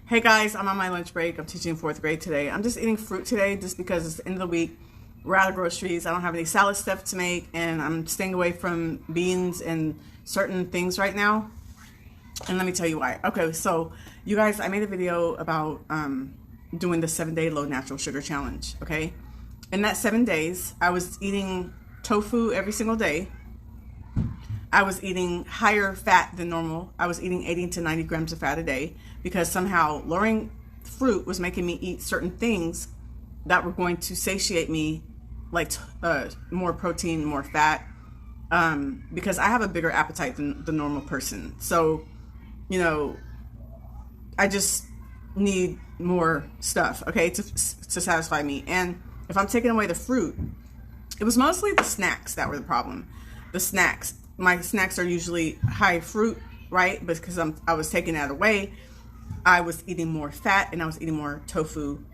Hey guys, I'm on my lunch break. I'm teaching fourth grade today. I'm just eating fruit today just because it's the end of the week. We're out of groceries. I don't have any salad stuff to make, and I'm staying away from beans and certain things right now. And let me tell you why. Okay, so you guys, I made a video about doing the 7-day low natural sugar challenge, okay? In that 7 days, I was eating tofu every single day. I was eating higher fat than normal. I was eating 80 to 90 grams of fat a day because somehow lowering fruit was making me eat certain things that were going to satiate me, like more protein, more fat, because I have a bigger appetite than the normal person. So, you know, I just need more stuff, okay, to satisfy me. And if I'm taking away the fruit, it was mostly the snacks that were the problem. The snacks. My snacks are usually high fruit, right? But because I was taking that away, I was eating more fat and I was eating more tofu,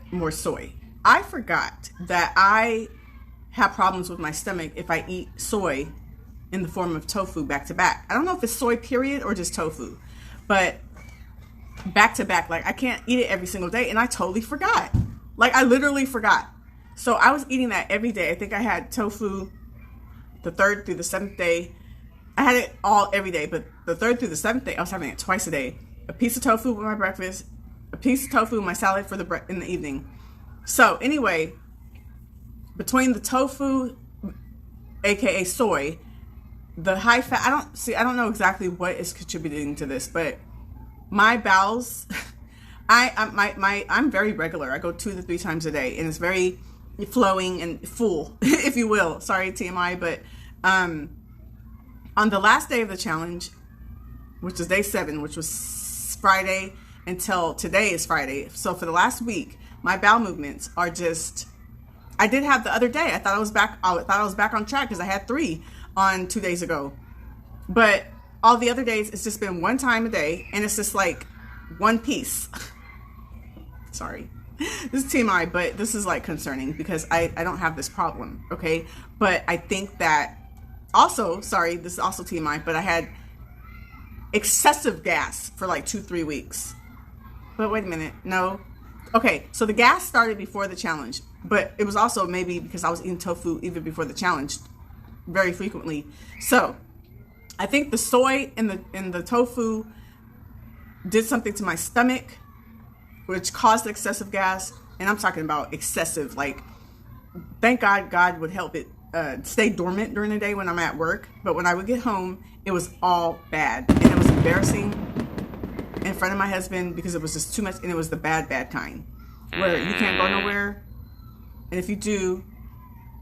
more soy. I forgot that I have problems with my stomach if I eat soy in the form of tofu back to back. I don't know if it's soy period or just tofu, but back to back, like I can't eat it every single day, and I totally forgot. Like I literally forgot. So I was eating that every day. I think I had tofu the 3rd through the 7th day. I had it all every day, but the 3rd through the 7th day, I was having it twice a day. A piece of tofu with my breakfast, a piece of tofu with my salad for in the evening. So anyway, between the tofu, aka soy, the high fat, I don't know exactly what is contributing to this, but my bowels, I'm very regular. I go 2 to 3 times a day, and it's very flowing and full, if you will. Sorry, TMI, but on the last day of the challenge, which is day 7, which was Friday until today is Friday. So for the last week, my bowel movements are just, I did have the other day. I thought I was back on track because I had 3 on 2 days ago. But all the other days, it's just been 1 time a day, and it's just like one piece. Sorry. This is TMI, but this is like concerning because I don't have this problem, okay? But I think that also, sorry, this is also TMI, but I had excessive gas for like 2-3 weeks. But wait a minute, no. Okay, so the gas started before the challenge, but it was also maybe because I was eating tofu even before the challenge very frequently. So I think the soy and the tofu did something to my stomach, which caused excessive gas. And I'm talking about excessive, like, thank God would help it stay dormant during the day when I'm at work. But when I would get home, it was all bad. And it was embarrassing in front of my husband because it was just too much. And it was the bad kind, where you can't go nowhere. And if you do,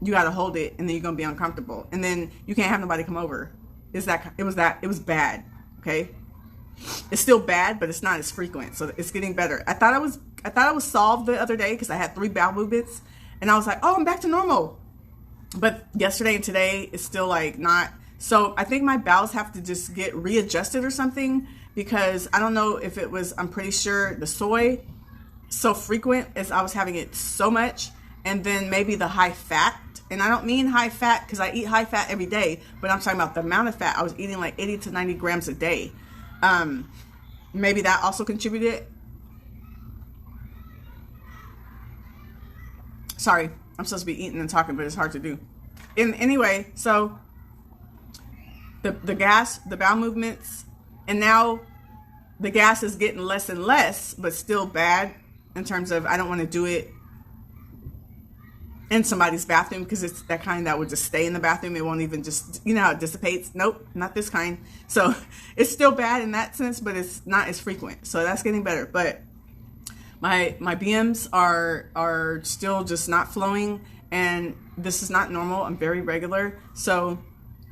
you got to hold it, and then you're going to be uncomfortable. And then you can't have nobody come over. It was bad. Okay. It's still bad, but it's not as frequent, so it's getting better. I thought I was solved the other day because I had 3 bowel movements, and I was like, oh, I'm back to normal. But yesterday and today, it's still like not. So I think my bowels have to just get readjusted or something, because I don't know if it was, I'm pretty sure the soy so frequent as I was having it so much, and then maybe the high fat. And I don't mean high fat because I eat high fat every day, but I'm talking about the amount of fat. I was eating like 80 to 90 grams a day. Maybe that also contributed. Sorry, I'm supposed to be eating and talking, but it's hard to do. Anyway, so the gas, the bowel movements, and now the gas is getting less and less, but still bad in terms of I don't want to do it in somebody's bathroom because it's that kind that would just stay in the bathroom. It won't even just, you know how it dissipates. Nope, not this kind. So it's still bad in that sense, but it's not as frequent. So that's getting better. But my BMs are still just not flowing, and this is not normal. I'm very regular. So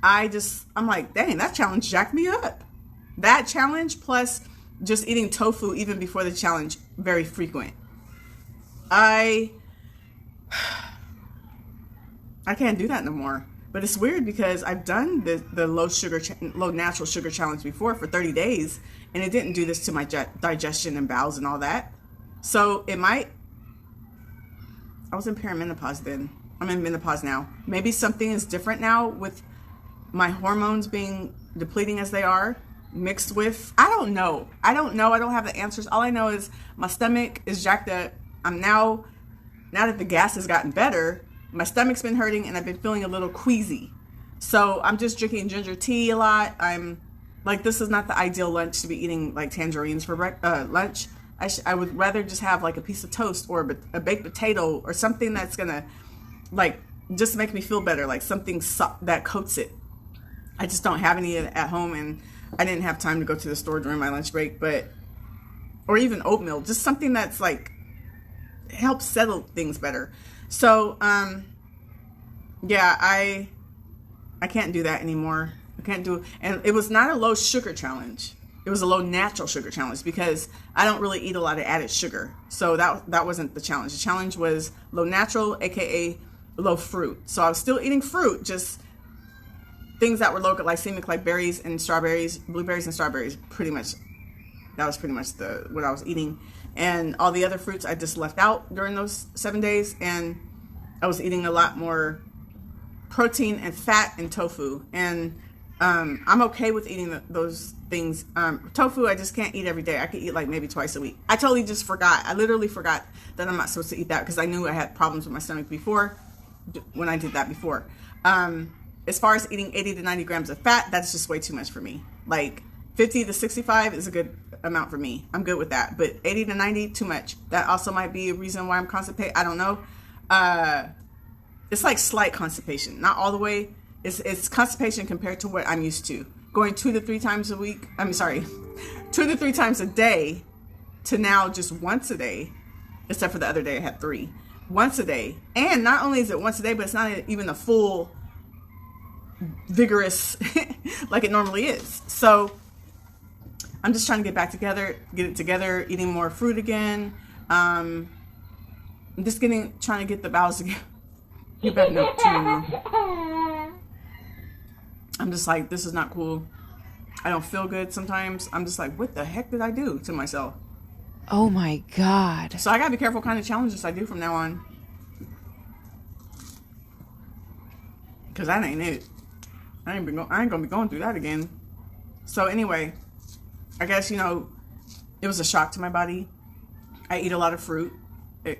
I'm like, dang, that challenge jacked me up. That challenge plus just eating tofu even before the challenge, very frequent. I can't do that no more. But it's weird because I've done the low natural sugar challenge before for 30 days, and it didn't do this to my digestion and bowels and all that. So it might. I was in perimenopause then. I'm in menopause now. Maybe something is different now with my hormones being depleting as they are. mixed with, I don't know. I don't have the answers. All I know is my stomach is jacked up. I'm now that the gas has gotten better, my stomach's been hurting and I've been feeling a little queasy. So I'm just drinking ginger tea a lot. I'm like, this is not the ideal lunch to be eating like tangerines for lunch. I would rather just have like a piece of toast or a baked potato or something that's gonna like just make me feel better, like something that coats it. I just don't have any at home, and I didn't have time to go to the store during my lunch break, or even oatmeal, just something that's like helps settle things better. So yeah, I can't do that anymore. I can't do, and it was not a low sugar challenge. It was a low natural sugar challenge because I don't really eat a lot of added sugar. So that wasn't the challenge. The challenge was low natural, aka low fruit. So I was still eating fruit, just things that were low glycemic, like berries and strawberries, blueberries and strawberries. Pretty much, that was pretty much what I was eating. And all the other fruits I just left out during those 7 days. And I was eating a lot more protein and fat and tofu. And I'm okay with eating those things. Tofu, I just can't eat every day. I could eat like maybe twice a week. I totally just forgot. I literally forgot that I'm not supposed to eat that because I knew I had problems with my stomach before, when I did that before. As far as eating 80 to 90 grams of fat, that's just way too much for me. Like 50 to 65 is a good amount for me. I'm good with that. But 80 to 90, too much. That also might be a reason why I'm constipated. I don't know. It's like slight constipation. Not all the way. It's constipation compared to what I'm used to. Going 2 to 3 times a week. 2 to 3 times a day to now just once a day. Except for the other day I had 3. Once a day. And not only is it once a day, but it's not even a full vigorous like it normally is. So I'm just trying to get it together, eating more fruit again. I'm just trying to get the bowels together. Get back to normal. I'm just like, this is not cool. I don't feel good sometimes. I'm just like, what the heck did I do to myself? Oh my God. So I gotta be careful what kind of challenges I do from now on. Cause that ain't it. I ain't gonna be going through that again. So anyway, I guess, it was a shock to my body. I eat a lot of fruit. I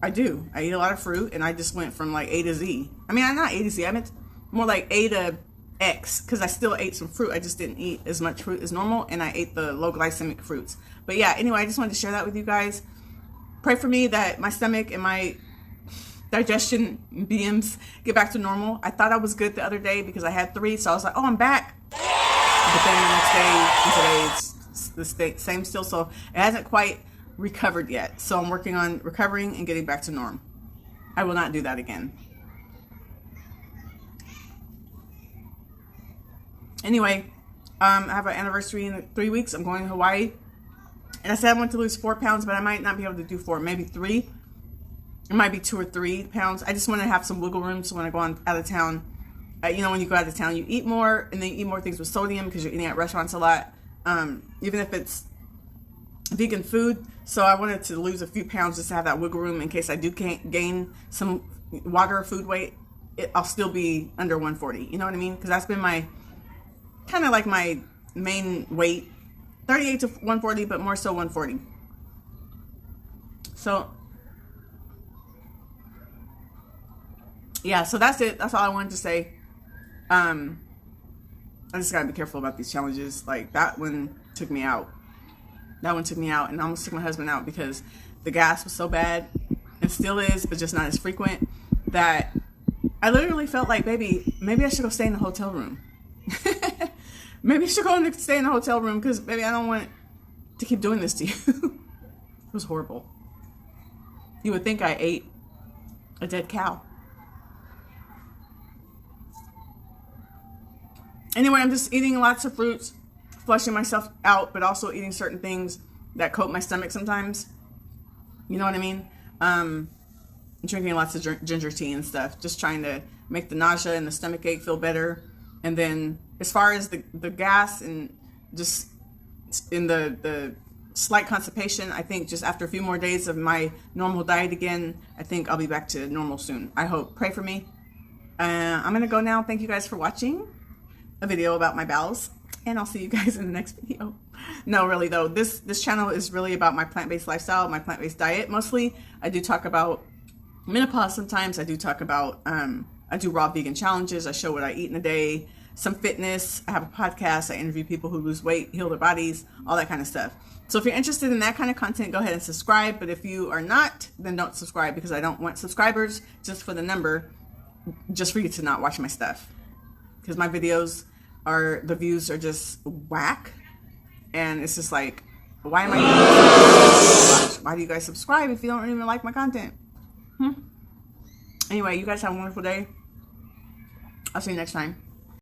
do. I eat a lot of fruit, and I just went from like A to Z. I mean, I'm not A to Z. I meant more like A to X, because I still ate some fruit. I just didn't eat as much fruit as normal, and I ate the low glycemic fruits. But yeah, anyway, I just wanted to share that with you guys. Pray for me that my stomach and my digestion BMs get back to normal. I thought I was good the other day because I had 3, so I was like, oh, I'm back. But then the next day and today, it's the same still, so it hasn't quite recovered yet. So I'm working on recovering and getting back to norm. I will not do that again. Anyway, I have an anniversary in 3 weeks. I'm going to Hawaii. And I said I want to lose 4 pounds, but I might not be able to do 4, maybe 3. It might be 2 or 3 pounds. I just want to have some wiggle room so when I go out of town, when you go out of town, you eat more, and then you eat more things with sodium because you're eating at restaurants a lot, even if it's vegan food. So I wanted to lose a few pounds just to have that wiggle room in case I do gain some water or food weight. I'll still be under 140. You know what I mean? Because that's been my kind of like my main weight, 38 to 140, but more so 140. So yeah, so that's it. That's all I wanted to say. I just gotta be careful about these challenges. Like that one took me out. That one took me out, and almost took my husband out because the gas was so bad, and still is, but just not as frequent, that I literally felt like, baby, maybe I should go stay in the hotel room. Maybe I should go and stay in the hotel room because, baby, I don't want to keep doing this to you. It was horrible. You would think I ate a dead cow. Anyway, I'm just eating lots of fruits, flushing myself out, but also eating certain things that coat my stomach sometimes. You know what I mean? Drinking lots of ginger tea and stuff, just trying to make the nausea and the stomach ache feel better. And then as far as the gas and just in the slight constipation, I think just after a few more days of my normal diet again, I think I'll be back to normal soon. I hope. Pray for me. I'm going to go now. Thank you guys for watching a video about my bowels. And I'll see you guys in the next video. No, really though, this channel is really about my plant-based lifestyle, my plant-based diet mostly. I do talk about menopause sometimes. I do talk about, I do raw vegan challenges. I show what I eat in a day, some fitness. I have a podcast. I interview people who lose weight, heal their bodies, all that kind of stuff. So if you're interested in that kind of content, go ahead and subscribe. But if you are not, then don't subscribe, because I don't want subscribers just for the number, just for you to not watch my stuff. Because my videos the views are just whack. And it's just like, why am I doing this? Why do you guys subscribe if you don't even like my content? Anyway, you guys have a wonderful day. I'll see you next time.